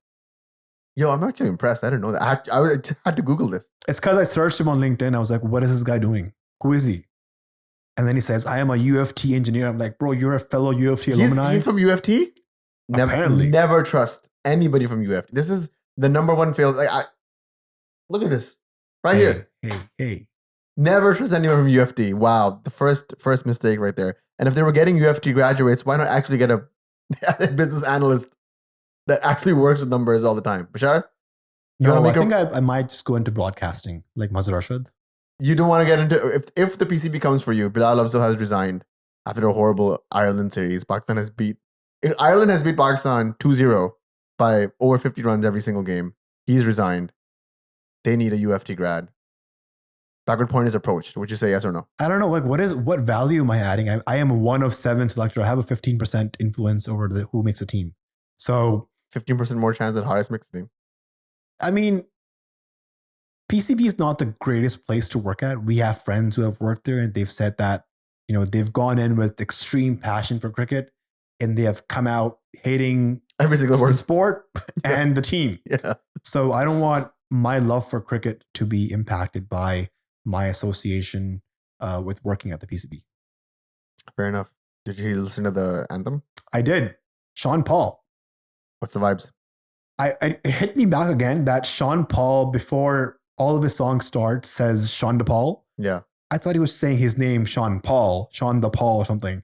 Yo, I'm actually impressed. I didn't know that. I had to Google this. It's because I searched him on LinkedIn. I was like, what is this guy doing? Who is he? And then he says, I am a UFT engineer. I'm like, bro, you're a fellow UFT alumni. He's from UFT? Apparently. Never trust anybody from UFT. This is the number one fail. Look at this. Right here. Hey. Never trust anyone from UFT. Wow. The first mistake right there. And if they were getting UFT graduates, why not actually get a business analyst that actually works with numbers all the time? Bashar? I think I might just go into broadcasting like Mazhar Arshad. You don't want to get into... If the PCB comes for you, Bilal Afzal has resigned after a horrible Ireland series. Ireland has beat Pakistan 2-0 by over 50 runs every single game. He's resigned. They need a UFT grad. Backward point is approached. Would you say yes or no? I don't know. Like, what value am I adding? I am a 1 of 7 selector. I have a 15% influence over who makes a team. So 15% more chance that Haris makes the team. I mean, PCB is not the greatest place to work at. We have friends who have worked there, and they've said that they've gone in with extreme passion for cricket, and they have come out hating every single word, sport and the team. Yeah. So I don't want my love for cricket to be impacted by my association with working at the PCB. Fair enough. Did you listen to the anthem? I did. Sean Paul. What's the vibes? It hit me back again that Sean Paul, before all of his songs start, says Sean DePaul. Yeah. I thought he was saying his name, Sean the Paul or something.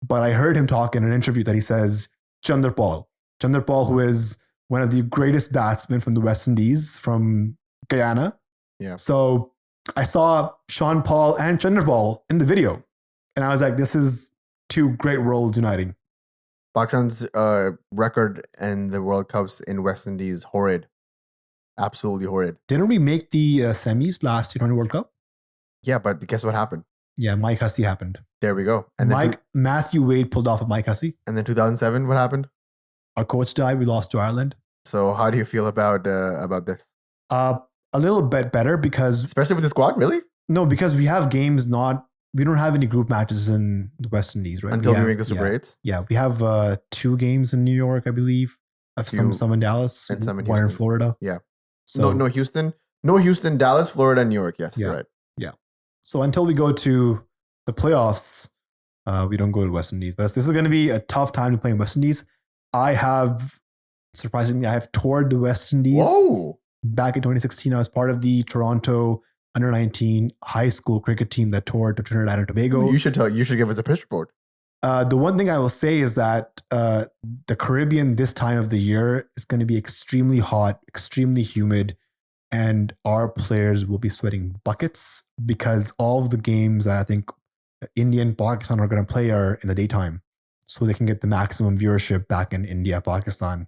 But I heard him talk in an interview that he says Chandra Paul, who is one of the greatest batsmen from the West Indies, from Guyana. Yeah. So I saw Sean Paul and Chandra Paul in the video. And I was like, this is 2 great worlds uniting. Pakistan's record in the World Cups in West Indies, horrid. Absolutely horrid. Didn't we make the semis last T20 World Cup? Yeah, but guess what happened? Yeah, Mike Hussey happened. There we go. And Matthew Wade pulled off of Mike Hussey. And then 2007, what happened? Our coach died. We lost to Ireland. So how do you feel about this? A little bit better because especially with the squad, really? No, because we have games we don't have any group matches in the West Indies, right? Until we make the Super 8s? Yeah, we have 2 games in New York, I believe. Some in Dallas, and some in one in Florida. Yeah. So no Houston. No Houston, Dallas, Florida, and New York. Yes, you're right. Yeah. So until we go to the playoffs, we don't go to West Indies. But this is going to be a tough time to play in West Indies. Surprisingly, I have toured the West Indies. Whoa. Back in 2016, I was part of the Toronto under-19 high school cricket team that toured to Trinidad and Tobago. You should give us a pitch report. The one thing I will say is that the Caribbean this time of the year is going to be extremely hot, extremely humid, and our players will be sweating buckets because all of the games that I think India and Pakistan are going to play are in the daytime, so they can get the maximum viewership back in India, Pakistan.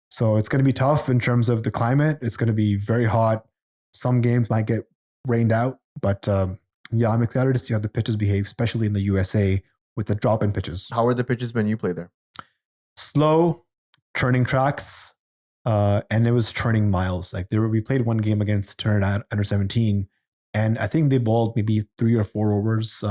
So it's going to be tough in terms of the climate. It's going to be very hot. Some games might get rained out, but yeah, I'm excited to see how the pitches behave, especially in the USA with the drop-in pitches. How are the pitches when you play there? Slow, turning tracks, and it was turning miles. We played one game against Trinidad under 17, and I think they bowled maybe 3 or 4 overs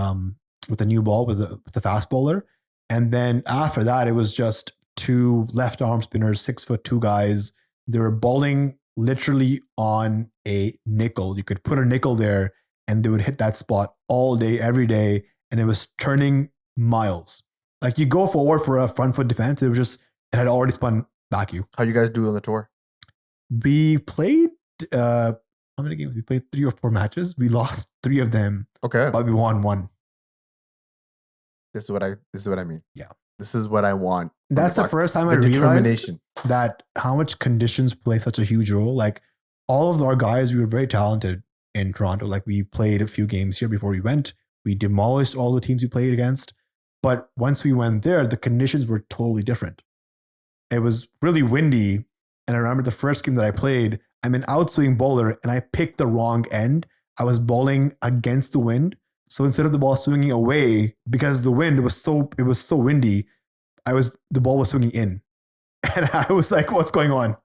with a new ball with the fast bowler, and then after that it was just 2 left arm spinners, 6'2" guys. They were bowling literally on a nickel. You could put a nickel there and they would hit that spot all day, every day. And it was turning miles. Like you go forward for a front foot defense. It had already spun back you. How you guys do on the tour? We played, how many games? We played 3 or 4 matches. We lost 3 of them. Okay. But we won 1. This is what I mean. Yeah. This is what I want. That's the first time I realized that how much conditions play such a huge role. Like all of our guys, we were very talented in Toronto. Like we played a few games here before we went. We demolished all the teams we played against. But once we went there, the conditions were totally different. It was really windy. And I remember the first game that I played, I'm an outswing bowler and I picked the wrong end. I was bowling against the wind. So instead of the ball swinging away, because the wind was so windy, the ball was swinging in. And I was like, what's going on?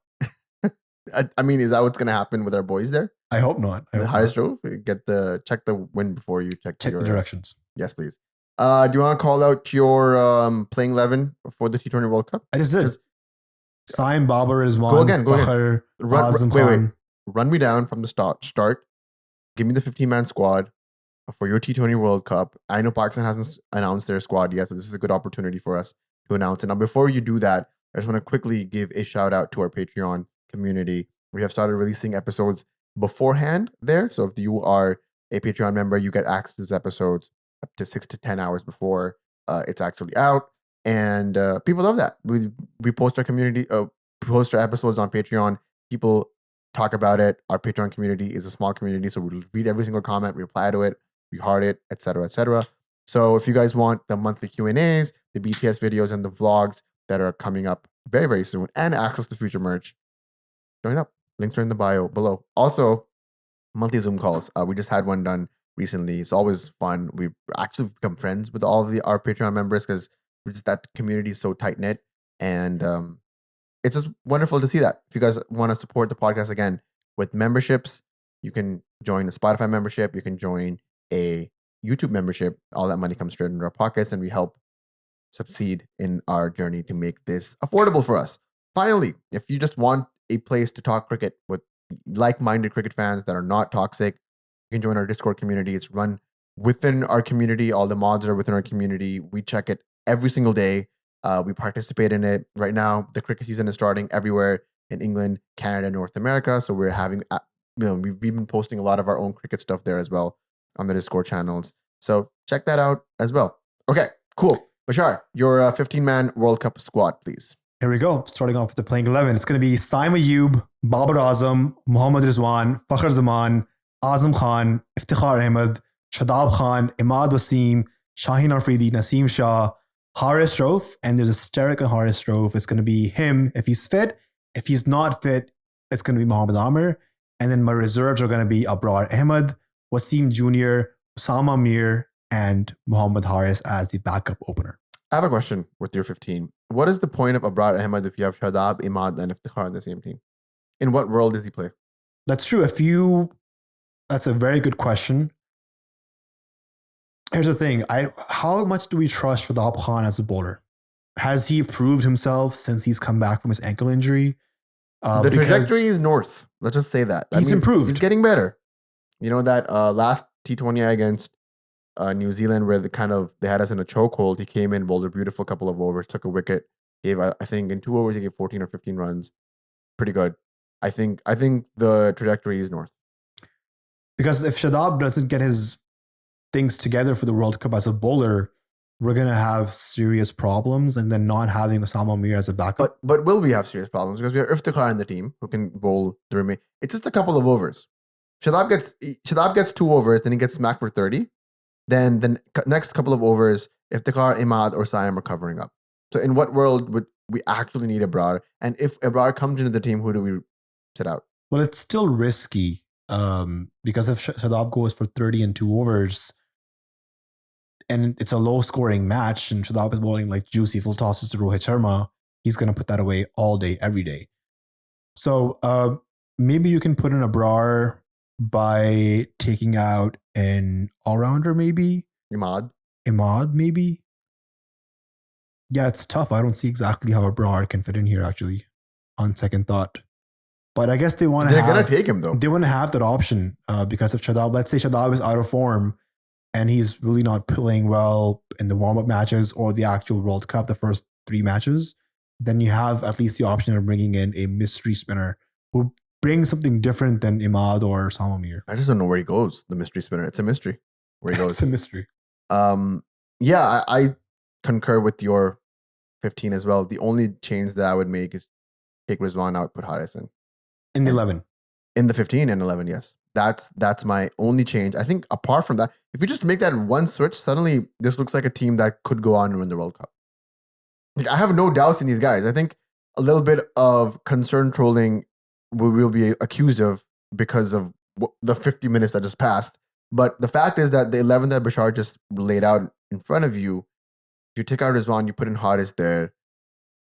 I mean, is that what's going to happen with our boys there? I hope not. The highest drove, check the wind before you check the directions. Yes, please. Do you want to call out your playing 11 for the T20 World Cup? I just did. Saim, Babar Azam. Go again. Wait. Run me down from the start. Give me the 15-man squad for your T20 World Cup. I know Pakistan hasn't announced their squad yet, so this is a good opportunity for us to announce it. Now, before you do that, I just want to quickly give a shout out to our Patreon community. We have started releasing episodes beforehand there. So if you are a Patreon member, you get access to these episodes up to 6 to 10 hours before it's actually out. And people love that. We post our post our episodes on Patreon. People talk about it. Our Patreon community is a small community, so we read every single comment, we reply to it, we heart it, etc., etc. So if you guys want the monthly Q&As, the BTS videos, and the vlogs that are coming up very, very soon, and access to future merch, join up. Links are in the bio below. Also, monthly Zoom calls. We just had one done recently. It's always fun. We've actually become friends with all of our Patreon members because that community is so tight-knit. And it's just wonderful to see that. If you guys want to support the podcast again with memberships, you can join a Spotify membership. You can join a YouTube membership. All that money comes straight into our pockets, and we help succeed in our journey to make this affordable for us. Finally, if you just want a place to talk cricket with like-minded cricket fans that are not toxic, you can join our Discord community. It's run within our community. All the mods are within our community. We check it every single day. We participate in it. Right now, the cricket season is starting everywhere in England, Canada, North America. So we're having, we've been posting a lot of our own cricket stuff there as well on the Discord channels. So check that out as well. Okay, cool. Bashar, your 15-man World Cup squad, please. Here we go. Starting off with the playing 11. It's going to be Saim Ayub, Babar Azam, Mohammad Rizwan, Fakhr Zaman, Azam Khan, Iftikhar Ahmed, Shadab Khan, Imad Wasim, Shaheen Afridi, Naseem Shah, Haris Rauf, and there's a hysterical Haris Rauf. It's going to be him if he's fit. If he's not fit, it's going to be Mohammad Amir. And then my reserves are going to be Abrar Ahmed, Wasim Jr., Osama Mir, and Muhammad Haris as the backup opener. I have a question with your 15. What is the point of Babar Ahmed if you have Shadab, Imad, and Iftikhar in the same team? In what world does he play? That's true. That's a very good question. Here's the thing. How much do we trust Shadab Khan as a bowler? Has he proved himself since he's come back from his ankle injury? The trajectory is north. Let's just say that. He's improved. He's getting better. You know that last T20 against New Zealand where they had us in a chokehold. He came in, bowled a beautiful couple of overs, took a wicket, gave I think in 2 overs he gave 14 or 15 runs. Pretty good. I think the trajectory is north. Because if Shadab doesn't get his things together for the World Cup as a bowler, we're gonna have serious problems, and then not having Osama Mir as a backup. But will we have serious problems? Because we have Iftikhar in the team who can bowl the remaining. It's just a couple of overs. Shadab gets 2 overs, then he gets smacked for 30. Then the next couple of overs, Iftikhar, Imad, or Saim are covering up. So in what world would we actually need Abrar? And if Abrar comes into the team, who do we sit out? Well, it's still risky because if Shadab goes for 30 and 2 overs, and it's a low-scoring match, and Shadab is bowling like juicy full tosses to Rohit Sharma, he's going to put that away all day, every day. So maybe you can put in Abrar by taking out an all-rounder, maybe? Imad, maybe? Yeah, it's tough. I don't see exactly how Abrar can fit in here, actually, on second thought. But I guess they're going to take him, though. They want to have that option because if Shadab, let's say Shadab is out of form, and he's really not playing well in the warm-up matches or the actual World Cup, the first 3 matches, then you have at least the option of bringing in a mystery spinner who brings something different than Imad or Samamir. I just don't know where he goes, the mystery spinner. It's a mystery where he goes. It's a mystery. Yeah, I concur with your 15 as well. The only change that I would make is take Rizwan out, put Haris in. In the 11. In the 15 and 11, yes. That's my only change. I think apart from that, if you just make that one switch, suddenly this looks like a team that could go on and win the World Cup. Like, I have no doubts in these guys. I think a little bit of concern trolling we will be accused of because of the 50 minutes that just passed. But the fact is that the 11 that Bashar just laid out in front of you, if you take out Rizwan, you put in Haris there,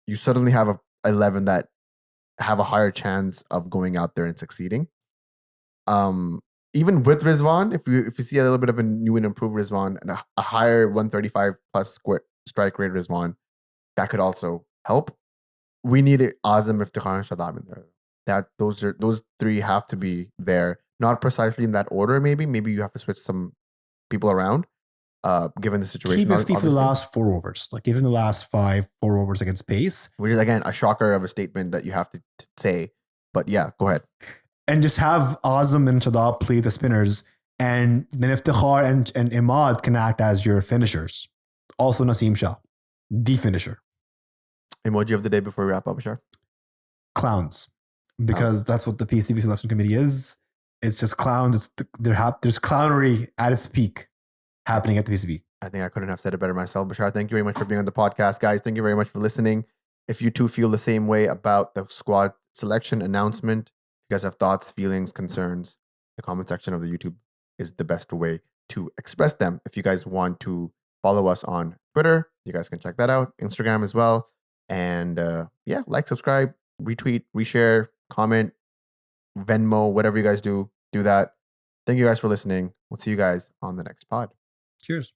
you suddenly have a 11 that have a higher chance of going out there and succeeding. Even with Rizwan, if you see a little bit of a new and improved Rizwan and a higher 135 plus strike rate Rizwan, that could also help. We need Azam, Iftikhar, and Shadab in there. Those 3 have to be there. Not precisely in that order, maybe. Maybe you have to switch some people around, given the situation. Keep Ifti for the last 4 overs. Like even the last 4 overs against pace. Which is, again, a shocker of a statement that you have to say. But yeah, go ahead. And just have Azam and Shadab play the spinners. And then Iftikhar and Imad can act as your finishers. Also Naseem Shah, the finisher. Emoji of the day before we wrap up, Bashar? Clowns. Because that's what the PCB selection committee is. It's just clowns. There's clownery at its peak happening at the PCB. I think I couldn't have said it better myself, Bashar. Thank you very much for being on the podcast, guys. Thank you very much for listening. If you too feel the same way about the squad selection announcement, if you guys have thoughts, feelings, concerns, the comment section of the YouTube is the best way to express them. If you guys want to follow us on Twitter, you guys can check that out. Instagram as well. And yeah, like, subscribe, retweet, reshare, comment, Venmo, whatever you guys do that. Thank you guys for listening. We'll see you guys on the next pod. Cheers.